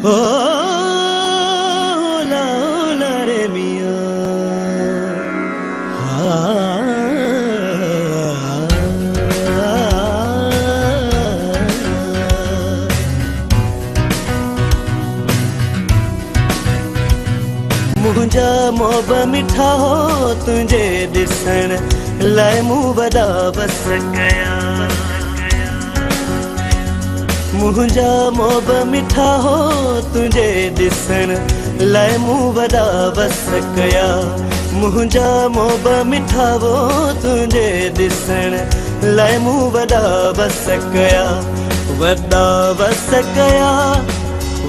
ओ ला रे मियां मुंहिंजा मोब मिठा हो तुंहिंजे ॾिसण लाइ मूं वॾा बस कया। मुंहिंजा मोब मिठा हो तुंहिंजे ॾिसण लाइ मूं वॾा बस कया। मुंहिंजा मोब मिठा हो तुंहिंजे ॾिसण लाइ मूं वॾा बस कया। वॾा बस कया,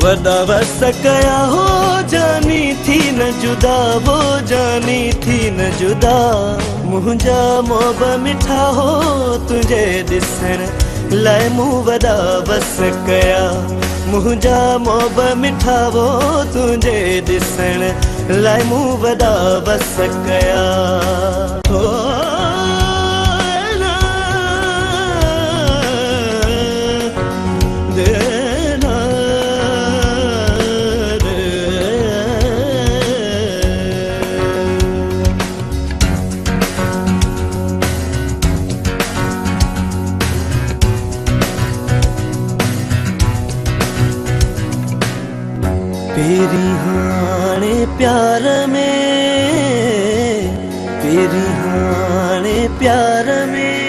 वॾा बस कया हो जानी थी न जुदा, वो जानी थी न जुदा। मुंहिंजा मोब मिठा हो तुंहिंजे ॾिसण लाइ मूं वॾा बस कया। मुंहिंजा मोब मिठा हो तुंहिंजे ॾिसण लाइ मूं वॾा बस कया। पेरी हाणे प्यार में, पेरी हाणे प्यार में,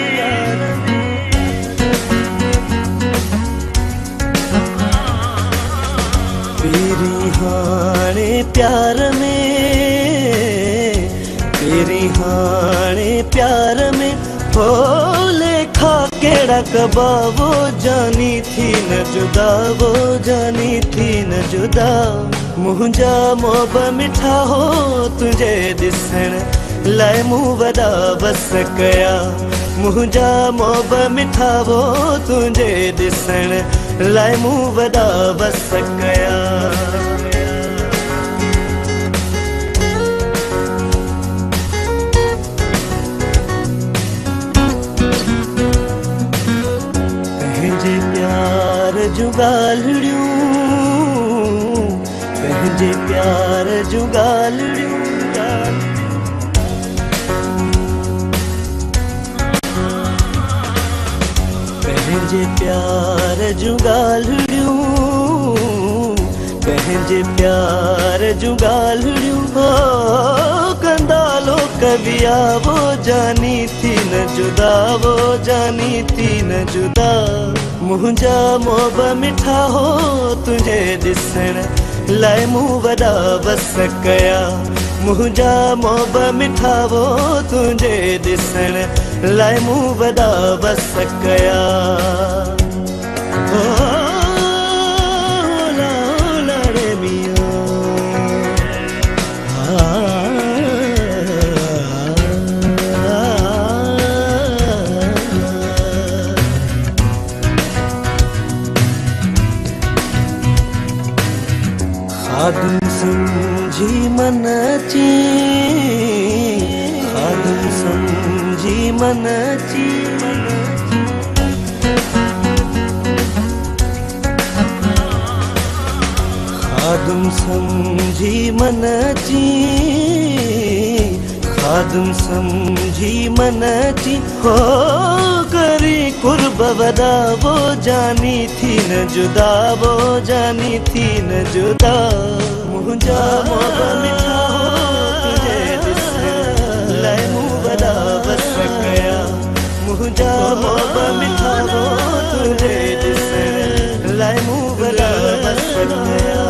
पेरी हाणे प्यार में, पेरी हाणे प्यार में हो लेखा केड़ा कबा, वो जानी थी न जुदा, वो जानी थी न जुदा। मुंहिंजा मोब मिठा हो तुंहिंजे ॾिसण लाइ मूं वॾा बस कया। मुंहिंजा मोब मिठा हो तुंहिंजे ॾिसण लाइ मूं वॾा बस कया। पंहिंजे प्यार जूं ॻाल्हियूं, पंहिंजे प्यार जूं ॻाल्हियूं, पंहिंजे प्यार जूं ॻाल्हियूं, पंहिंजे प्यार जूं ॻाल्हियूं हो कंदा लोक विया। वो जानी थी न जुदा, वो जानी थी न जुदा। मुंहिंजा मोब मिठा हो तुंहिंजे ॾिसण लाइ मूं वॾा बस कया। मुंहिंजा मोब मिठा हो तुंहिंजे ॾिसण लाइ मूं वॾा बस कया। ला रे मियां खादुम समझी मन अची, खादुम समझी मन अची, खादुम समझी मन अची, खादुम समझी मन अची हो करी कुर्ब वॾा। वो जानी थी न जुदा, वो जानी थी न जुदा। मुंहिंजा मोब मिठा हो तुंहिंजे ॾिसण लाइ मूं वॾा बस कया। मुंहिंजा मोब मिठा हो तुंहिंजे ॾिसण लाइ मूं वॾा बस कया।